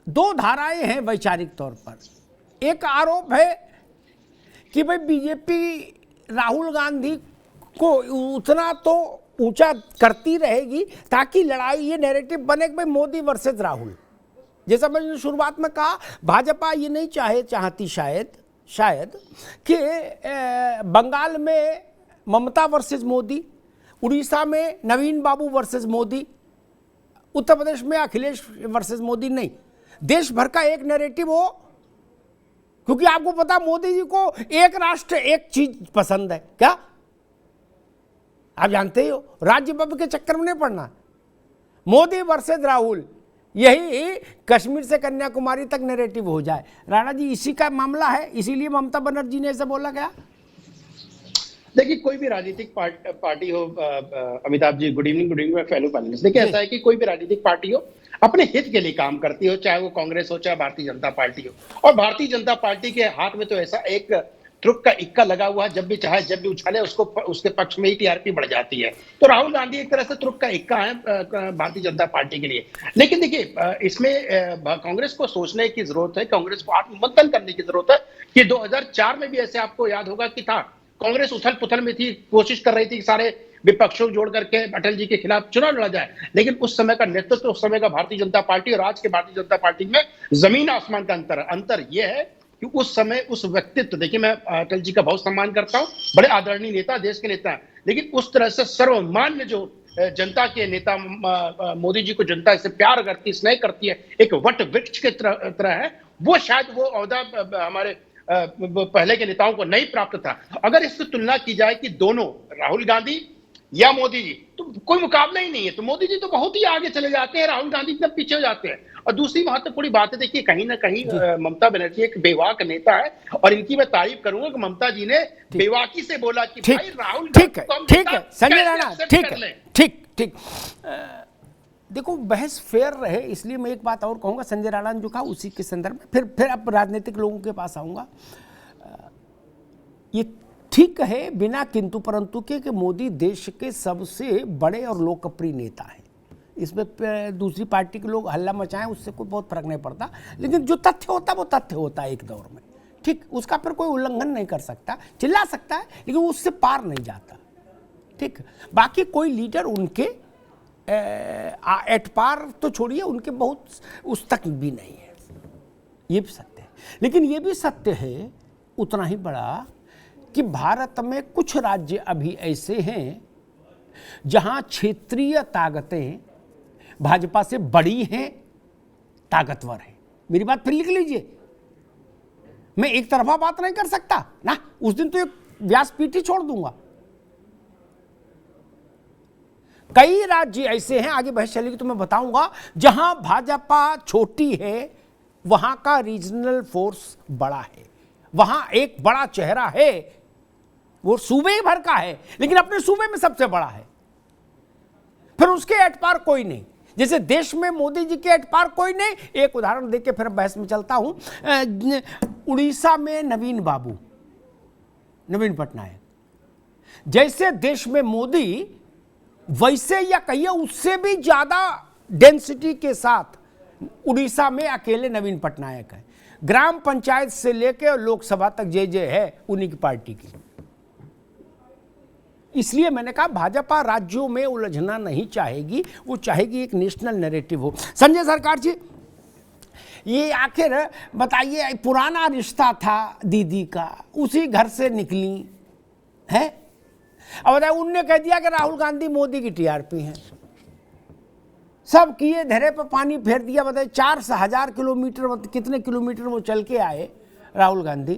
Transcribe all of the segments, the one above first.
दो धाराएं हैं वैचारिक तौर पर। एक आरोप है कि भाई बीजेपी राहुल गांधी को उतना तो ऊंचा करती रहेगी ताकि लड़ाई, ये नैरेटिव बने कि भाई मोदी वर्सेस राहुल। जैसा मैंने शुरुआत में कहा, भाजपा ये नहीं चाहती शायद कि बंगाल में ममता वर्सेस मोदी, उड़ीसा में नवीन बाबू वर्सेस मोदी, उत्तर प्रदेश में अखिलेश वर्सेस मोदी, नहीं, देश भर का एक नैरेटिव हो। क्योंकि आपको पता, मोदी जी को एक राष्ट्र एक चीज पसंद है, क्या आप जानते ही हो, राज्यसभा के चक्कर में नहीं पड़ना। मोदी वर्सेस राहुल, यही कश्मीर से कन्याकुमारी तक नैरेटिव हो जाए। राणा जी, इसी का मामला है, इसीलिए ममता बनर्जी ने ऐसा बोला क्या? देखिए, कोई भी राजनीतिक पार्टी हो, Amitabh ji good evening fellow panelist. देखिए, ऐसा है कि कोई भी राजनीतिक पार्टी हो अपने हित के लिए काम करती हो, चाहे वो कांग्रेस हो चाहे भारतीय जनता पार्टी हो। और भारतीय जनता पार्टी के हाथ में तो ऐसा एक तुर्क का इक्का लगा हुआ है, जब भी चाहे जब भी उछाले उसको उसके पक्ष में ही टीआरपी बढ़ जाती है। तो राहुल गांधी एक तरह से तुर्क का इक्का है भारतीय जनता पार्टी के लिए। लेकिन देखिए, इसमें कांग्रेस को सोचने की जरूरत है, कांग्रेस को आत्ममंथन करने की जरूरत है कि 2004 में भी ऐसे आपको याद होगा कि था, कांग्रेस उथल पुथल में थी, कोशिश कर रही थी कि सारे विपक्षों को जोड़ करके अटल जी के खिलाफ चुनाव लड़ा जाए। लेकिन उस समय का नेतृत्व, उस समय का भारतीय जनता पार्टी और आज के भारतीय जनता पार्टी में जमीन आसमान का अंतर यह है कि उस समय उस व्यक्तित्व, देखिए मैं अटल जी का बहुत सम्मान करता हूं, बड़े आदरणीय नेता, देश के नेता हैं, लेकिन उस तरह से सर्वमान्य जो जनता के नेता मोदी जी को जनता इससे प्यार करती, स्नेह करती है, एक वट वृक्ष के तरह है, वो शायद वो ओहदा हमारे पहले के नेताओं को नहीं प्राप्त था। अगर इसकी तुलना की जाए कि दोनों राहुल गांधी या मोदी जी, तो कोई मुकाबला ही नहीं है। तो मोदी जी तो बहुत ही आगे चले जाते हैं, राहुल गांधी एकदम पीछे हो जाते हैं। और दूसरी महत्वपूर्ण बात है, देखिए कहीं ना कहीं ममता बनर्जी एक बेवाक नेता है, और इनकी मैं तारीफ करूंगा कि ममता जी ने बेवाकी से बोला कि भाई राहुल, ठीक है संजय राणा, ठीक। देखो, बहस फेयर रहे, इसलिए मैं एक बात और कहूंगा, संजय राणा ने जो कहा उसी के संदर्भ में फिर अब राजनीतिक लोगों के पास आऊंगा। ये ठीक है बिना किंतु परंतु के कि मोदी देश के सबसे बड़े और लोकप्रिय नेता हैं। इसमें दूसरी पार्टी के लोग हल्ला मचाएं, उससे कोई बहुत फर्क नहीं पड़ता, लेकिन जो तथ्य होता है वो तथ्य होता है एक दौर में, ठीक, उसका फिर कोई उल्लंघन नहीं कर सकता, चिल्ला सकता है लेकिन उससे पार नहीं जाता, ठीक। बाकी कोई लीडर उनके एट पार तो छोड़िए, उनके बहुत उस तक भी नहीं है, ये भी सत्य है। लेकिन ये भी सत्य है उतना ही बड़ा कि भारत में कुछ राज्य अभी ऐसे हैं जहां क्षेत्रीय ताकतें भाजपा से बड़ी हैं, ताकतवर हैं। मेरी बात फिर लिख लीजिए, मैं एक तरफा बात नहीं कर सकता ना, उस दिन तो एक व्यासपीठ ही छोड़ दूंगा। कई राज्य ऐसे हैं, आगे बहस चलेगी तो मैं बताऊंगा, जहां भाजपा छोटी है वहां का रीजनल फोर्स बड़ा है, वहां एक बड़ा चेहरा है, वो सूबे भर का है लेकिन अपने सूबे में सबसे बड़ा है, फिर उसके एट पार कोई नहीं। जैसे देश में मोदी जी के एट पार कोई नहीं। एक उदाहरण देके फिर बहस में चलता हूं। उड़ीसा में नवीन पटनायक, जैसे देश में मोदी, वैसे या कहिए उससे भी ज्यादा डेंसिटी के साथ उड़ीसा में अकेले नवीन पटनायक है। ग्राम पंचायत से लेकर लोकसभा तक जे है उन्हीं की पार्टी की। इसलिए मैंने कहा भाजपा राज्यों में उलझना नहीं चाहेगी, वो चाहेगी एक नेशनल नैरेटिव हो। संजय सरकार जी, ये आखिर बताइए, पुराना रिश्ता था दीदी का, उसी घर से निकली है, अब बताइए उनने कह दिया कि राहुल गांधी मोदी की टीआरपी है, सब किए, धरे पर पानी फेर दिया। बताइए 4,000 किलोमीटर, कितने किलोमीटर वो चल के आए राहुल गांधी,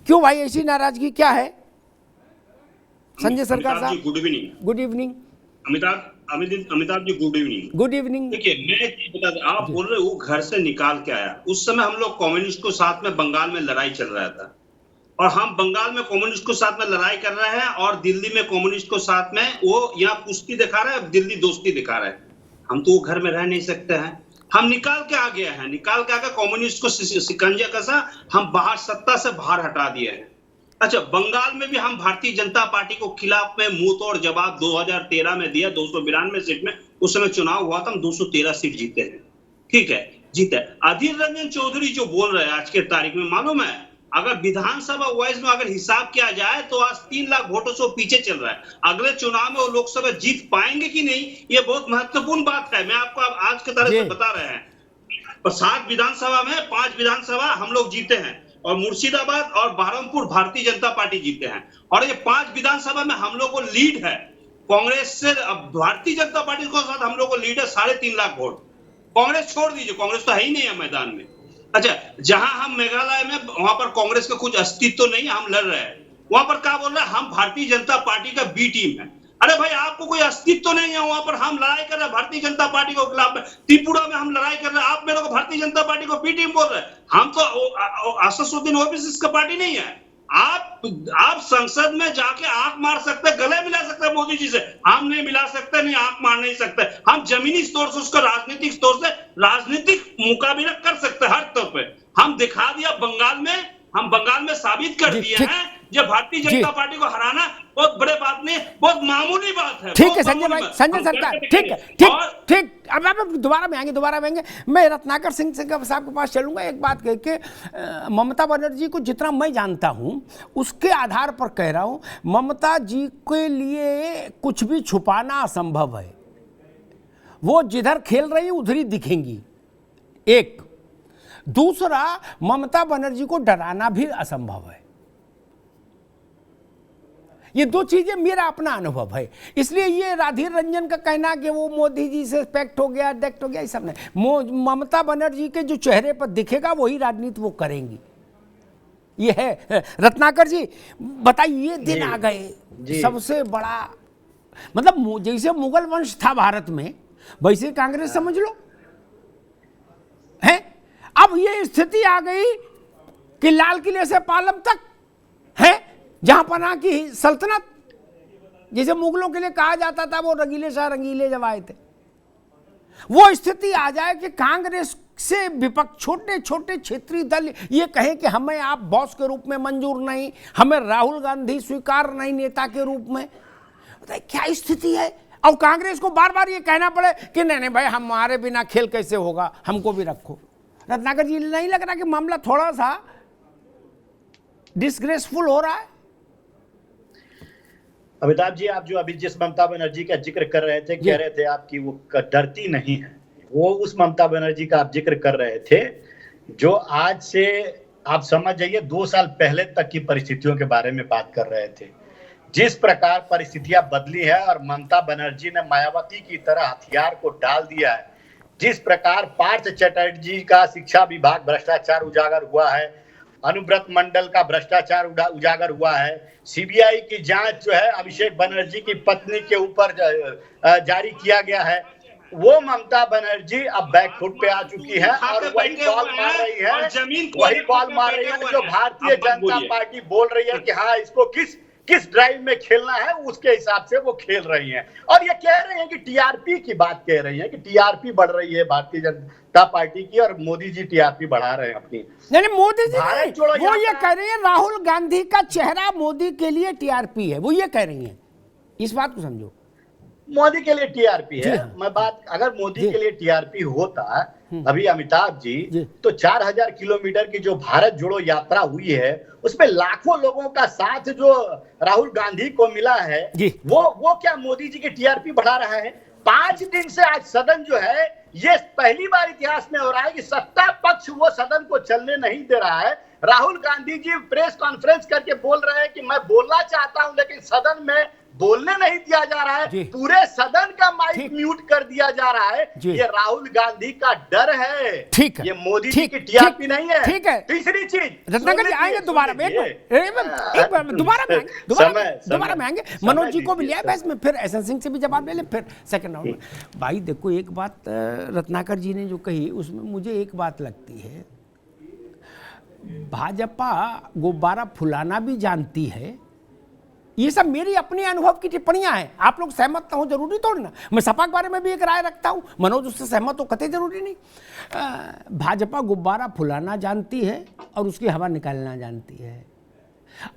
क्यों भाई ऐसी नाराजगी क्या है? संजय सरकार साहब good evening. Amitabh ji good evening. देखिए, मैं बता, आप बोल रहे हो वो घर से निकाल के आया, उस समय हम लोग कम्युनिस्ट को साथ में बंगाल में लड़ाई चल रहा था, और हम बंगाल में कम्युनिस्ट को साथ में लड़ाई कर रहे हैं और दिल्ली में कम्युनिस्ट को साथ में, वो यहाँ कुश्ती दिखा रहा है, दिल्ली दोस्ती दिखा रहा है। हम तो वो घर में रह नहीं सकते हैं, हम निकाल के आ गए हैं, निकाल के आकर कम्युनिस्ट को शिकंजा कसा, हम बाहर सत्ता से बाहर हटा दिए हैं। अच्छा, बंगाल में भी हम भारतीय जनता पार्टी को खिलाफ में मुंह तोड़ जवाब 2013 में दिया, 292 सीट में उस समय चुनाव हुआ था, हम 213 सीट जीते हैं। ठीक है, जीते। अधीर रंजन चौधरी जो बोल रहे हैं आज के तारीख में, मालूम है अगर विधानसभा वाइज में अगर हिसाब किया जाए तो आज 3 लाख वोटों से पीछे चल रहा है। अगले चुनाव में वो लोकसभा जीत पाएंगे कि नहीं, ये बहुत महत्वपूर्ण बात है। मैं आपको आज के तरह से बता रहे हैं, 7 विधानसभा में 5 विधानसभा हम लोग जीते हैं, और मुर्शिदाबाद और बहरमपुर भारतीय जनता पार्टी जीते हैं, और ये 5 विधानसभा में हम लोग को लीड है कांग्रेस से। अब भारतीय जनता पार्टी के साथ हम लोग को लीड है 3.5 लाख वोट। कांग्रेस छोड़ दीजिए, कांग्रेस तो है ही नहीं है मैदान में। अच्छा, जहां हम मेघालय में, वहां पर कांग्रेस का कुछ अस्तित्व तो नहीं, हम लड़ रहे हैं, वहां पर क्या बोल रहे हैं, हम भारतीय जनता पार्टी का बी टीम है। अरे भाई, आपको कोई अस्तित्व तो नहीं है, वहां पर हम लड़ाई कर रहे हैं भारतीय जनता पार्टी के खिलाफ। त्रिपुरा में हम लड़ाई कर रहे हैं, आप मेरे को भारतीय जनता पार्टी को बी टीम बोल रहे हैं। हम तो असदुद्दीन ओवैसी का पार्टी नहीं है। आप संसद में जाके आंख मार सकते, गले मिला सकते मोदी जी से, हम नहीं मिला सकते, नहीं आंख मार नहीं सकते। हम जमीनी स्तर से उसका राजनीतिक स्तर से राजनीतिक मुकाबला कर सकते हर स्तर पे। हम दिखा दिया बंगाल में, हम बंगाल में साबित कर दिए हैं, जो भारतीय जनता पार्टी को हराना बहुत बड़े बात नहीं, बहुत मामूली बात है। ठीक है संजय भाई, संजय सरकार, ठीक है, ठीक। अब दोबारा में आएंगे। मैं रत्नाकर सिंह साहब के पास चलूंगा। एक बात कह के, ममता बनर्जी को जितना मैं जानता हूं उसके आधार पर कह रहा हूं, ममता जी के लिए कुछ भी छुपाना असंभव है। वो जिधर खेल रही उधर ही दिखेंगी। एक दूसरा, ममता बनर्जी को डराना भी असंभव है। ये 2 चीजें मेरा अपना अनुभव है। इसलिए ये राधीर रंजन का कहना कि वो मोदी जी से पैक्ट हो गया, डेक्ट हो गया, ये सब नहीं। ममता बनर्जी के जो चेहरे पर दिखेगा वही राजनीति वो करेंगी। ये है। रत्नाकर जी बताइए, ये दिन आ गए सबसे बड़ा, मतलब जैसे मुगल वंश था भारत में, वैसे कांग्रेस समझ लो है। अब ये स्थिति आ गई कि लाल किले से पालम तक है, जहां पना की सल्तनत, जिसे मुगलों के लिए कहा जाता था, वो रंगीले शाह रंगीले जब आए थे, वो स्थिति आ जाए कि कांग्रेस से विपक्ष, छोटे छोटे क्षेत्रीय दल ये कहे कि हमें आप बॉस के रूप में मंजूर नहीं, हमें राहुल गांधी स्वीकार नहीं नेता के रूप में। क्या स्थिति है। और कांग्रेस को बार बार ये कहना पड़े कि नहीं भाई, हमारे बिना खेल कैसे होगा, हमको भी रखो। रत्नाकर जी, नहीं लग रहा कि मामला थोड़ा सा डिस्ग्रेसफुल हो रहा है? अमिताभ जी, आप जो अभी जिस ममता बनर्जी का जिक्र कर रहे थे, कह रहे थे आप कि वो डरती नहीं है, वो उस ममता बनर्जी का आप जिक्र कर रहे थे जो आज से आप समझ जाइए 2 साल पहले तक की परिस्थितियों के बारे में बात कर रहे थे। जिस प्रकार परिस्थितियां बदली है और ममता बनर्जी ने मायावती की तरह हथियार को डाल दिया है, जिस प्रकार पार्थ चटर्जी का शिक्षा विभाग भ्रष्टाचार उजागर हुआ है, अनुव्रत मंडल का भ्रष्टाचार उजागर हुआ है, सीबीआई की जांच जो है अभिषेक बनर्जी की पत्नी के ऊपर जारी किया गया है, वो ममता बनर्जी अब बैकफुट पे आ चुकी है और वही बॉल मार रही है, जो भारतीय जनता पार्टी बोल रही है कि हाँ, इसको किस ड्राइव में खेलना है उसके हिसाब से वो खेल रही हैं। और ये कह रहे हैं कि टीआरपी की बात कह रही हैं कि टीआरपी बढ़ रही है भारतीय जनता पार्टी की, और मोदी जी टीआरपी बढ़ा रहे हैं अपनी। नहीं, मोदी जी नहीं, वो ये कह रही है राहुल गांधी का चेहरा मोदी के लिए टीआरपी है, वो ये कह रही है। इस बात को समझो, मोदी के लिए टीआरपी है। मैं बात, अगर मोदी के लिए टीआरपी होता अभी अमिताभ जी, तो 4000 किलोमीटर की जो भारत जोड़ो यात्रा हुई है उसमें लाखों लोगों का साथ जो राहुल गांधी को मिला है, वो क्या मोदी जी की टीआरपी बढ़ा रहा है? 5 दिन से आज सदन जो है, ये पहली बार इतिहास में हो रहा है कि सत्ता पक्ष वो सदन को चलने नहीं दे रहा है। राहुल गांधी जी प्रेस कॉन्फ्रेंस करके बोल रहे हैं कि मैं बोलना चाहता हूं लेकिन सदन में बोलने नहीं दिया जा रहा है, पूरे सदन का माइक म्यूट कर दिया जा रहा है। ये राहुल गांधी का डर है, ठीक है, ये मोदी जी की टीआरपी नहीं है। ठीक है, तीसरी चीज, रत्नाकर जी आएंगे दोबारा में आएंगे। मनोज जी को भी लिया बस में, फिर एसएन सिंह से भी जवाब ले ले, फिर सेकंड राउंड में। भाई देखो, एक बात रत्नाकर जी ने जो कही उसमें मुझे एक बात लगती है, भाजपा गुब्बारा फुलाना भी जानती है। ये सब मेरी अपने अनुभव की टिप्पणियां हैं, आप लोग सहमत ना हो जरूरी थोड़ी ना। मैं सपा के बारे में भी एक राय रखता हूं, मनोज उससे सहमत हो कतई जरूरी नहीं। भाजपा गुब्बारा फुलाना जानती है और उसकी हवा निकालना जानती है।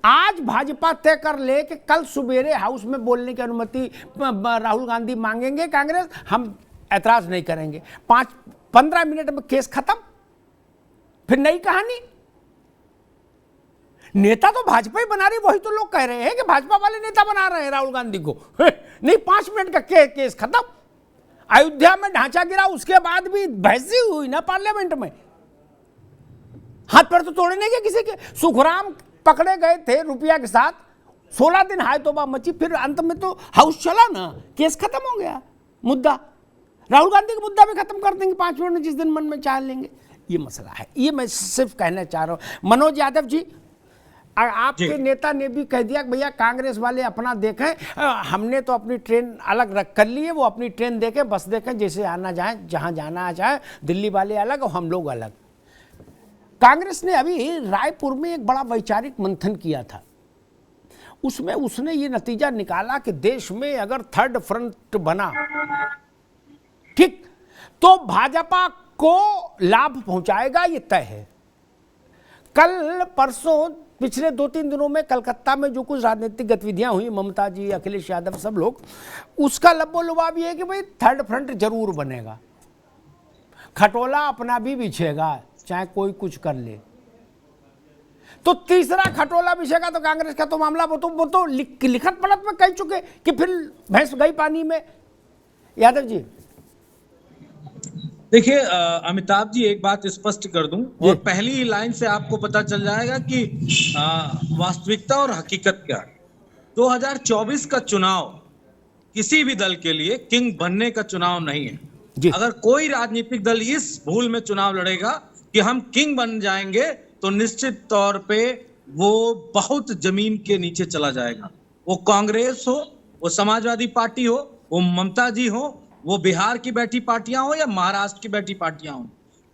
आज भाजपा तय कर ले कि कल सुबेरे हाउस में बोलने की अनुमति राहुल गांधी मांगेंगे कांग्रेस, हम ऐतराज नहीं करेंगे। 15 मिनट में केस खत्म, फिर नई कहानी। नेता तो भाजपा ही बना रही, वही तो लोग कह रहे हैं कि भाजपा वाले नेता बना रहे हैं राहुल गांधी को। नहीं, 5 मिनट का केस खत्म। अयोध्या में ढांचा गिरा, उसके बाद भी बहस ही हुई ना पार्लियामेंट में, हाथ पैर तो तोड़े नहीं गए किसी के। सुखराम पकड़े गए थे रुपया के साथ, 16 दिन हाय तौबा मची, फिर अंत में तो हाउस चला ना, केस खत्म हो गया मुद्दा। राहुल गांधी का मुद्दा भी खत्म कर देंगे 5 मिनट में, जिस दिन मन में चाह लेंगे। ये मसला है, ये मैं सिर्फ कहना चाह रहा हूं। मनोज यादव जी, आपके नेता ने भी कह दिया कि भैया कांग्रेस वाले अपना देखें, हमने तो अपनी ट्रेन अलग रख कर ली है, वो अपनी ट्रेन देखें, बस देखें, जैसे आना जाए, जहां जाना चाहे। दिल्ली वाले अलग और हम लोग अलग। कांग्रेस ने अभी रायपुर में एक बड़ा वैचारिक मंथन किया था, उसमें उसने ये नतीजा निकाला कि देश में अगर थर्ड फ्रंट बना, ठीक, तो भाजपा को लाभ पहुंचाएगा, ये तय है। कल परसों पिछले 2-3 दिनों में कलकत्ता में जो कुछ राजनीतिक गतिविधियां हुई, ममता जी, अखिलेश यादव, सब लोग, उसका लब्बो लुबाब ये है कि भाई थर्ड फ्रंट जरूर बनेगा, खटोला अपना भी बिछेगा, चाहे कोई कुछ कर ले। तो तीसरा खटोला बिछेगा तो कांग्रेस का तो मामला वो तो लिखत पढ़त में कह चुके कि फिर भैंस गई पानी में। यादव जी देखिए, अमिताभ जी, एक बात स्पष्ट कर दूं, और पहली लाइन से आपको पता चल जाएगा कि वास्तविकता और हकीकत क्या है। 2024 का चुनाव किसी भी दल के लिए किंग बनने का चुनाव नहीं है। अगर कोई राजनीतिक दल इस भूल में चुनाव लड़ेगा कि हम किंग बन जाएंगे, तो निश्चित तौर पे वो बहुत जमीन के नीचे चला जाएगा। वो कांग्रेस हो, वो समाजवादी पार्टी हो, वो ममता जी हो, वो बिहार की बैठी पार्टियां हो या महाराष्ट्र की बैठी पार्टियां हो,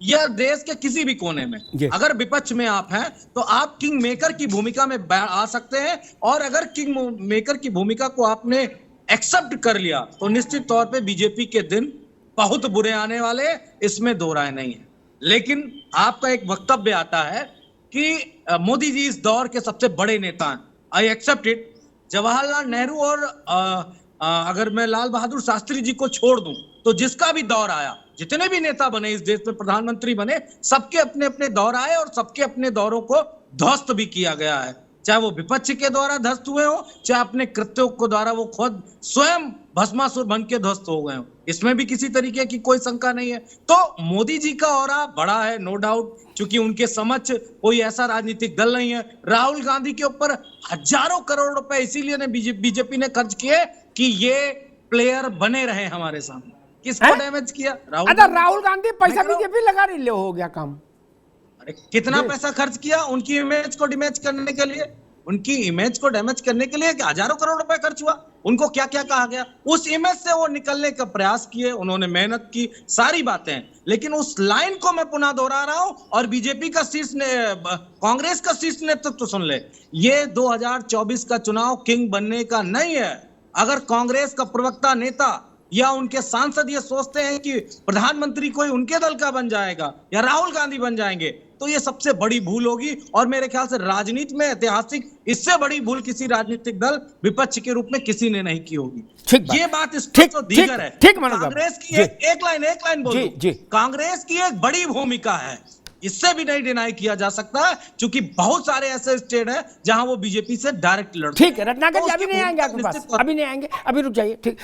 या देश के किसी भी कोने में, अगर विपक्ष में आप हैं तो आप किंग मेकर की भूमिका में आ सकते हैं। और अगर किंग मेकर की भूमिका को आपने एक्सेप्ट कर लिया तो निश्चित तौर पे बीजेपी के दिन बहुत बुरे आने वाले, इसमें दो राय नहीं है। लेकिन आपका एक वक्तव्य आता है कि मोदी जी इस दौर के सबसे बड़े नेता हैं, I accept it. Jawaharlal Nehru और अगर मैं लाल बहादुर शास्त्री जी को छोड़ दूं तो जिसका भी दौर आया, जितने भी नेता बने इस देश में, प्रधानमंत्री बने, सबके अपने अपने दौर आए और सबके अपने दौरों को ध्वस्त भी किया गया है। चाहे वो विपक्ष के द्वारा ध्वस्त हुए हो, चाहे अपने कृत्यों को द्वारा वो खुद स्वयं भस्मासुर बन के ध्वस्त हो गए हो, इसमें भी किसी तरीके की कोई शंका नहीं है। तो मोदी जी का ऑरा बड़ा है, नो डाउट, क्योंकि उनके समक्ष कोई ऐसा राजनीतिक दल नहीं है। राहुल गांधी के ऊपर हजारों करोड़ रुपए इसीलिए ने बीजेपी ने खर्च किए कि ये प्लेयर बने रहे हमारे सामने। किसको डैमेज किया? राहुल गांधी पैसा बीजेपी लगा रही, हो गया काम। अरे कितना पैसा खर्च किया उनकी इमेज को डैमेज करने के लिए, उनकी इमेज को डैमेज करने के लिए हजारों करोड़ रुपए खर्च हुआ। उनको क्या क्या कहा गया, उस इमेज से वो निकलने का प्रयास किए, उन्होंने मेहनत की, सारी बातें। लेकिन उस लाइन को मैं पुनः दोहरा रहा हूं, और बीजेपी का कांग्रेस का शीर्ष नेतृत्व तो सुन ले, ये 2024 का चुनाव किंग बनने का नहीं है। अगर कांग्रेस का प्रवक्ता नेता या उनके सांसद ये सोचते हैं कि प्रधानमंत्री कोई उनके दल का बन जाएगा या राहुल गांधी बन जाएंगे, तो ये सबसे बड़ी भूल होगी। और मेरे ख्याल से राजनीति में ऐतिहासिक इससे बड़ी भूल किसी राजनीतिक दल विपक्ष के रूप में किसी ने नहीं की होगी। ये बात स्पष्ट और दीगर है। कांग्रेस की एक लाइन बोलूं, कांग्रेस की एक बड़ी भूमिका है, इससे भी नहीं डिनाई किया जा सकता, क्योंकि बहुत सारे ऐसे स्टेट हैं जहां वो बीजेपी से डायरेक्ट लड़ते हैं। ठीक है रत्नाकर जी, अभी नहीं आएंगे आपके पास, अभी नहीं आएंगे, अभी रुक जाइए, ठीक।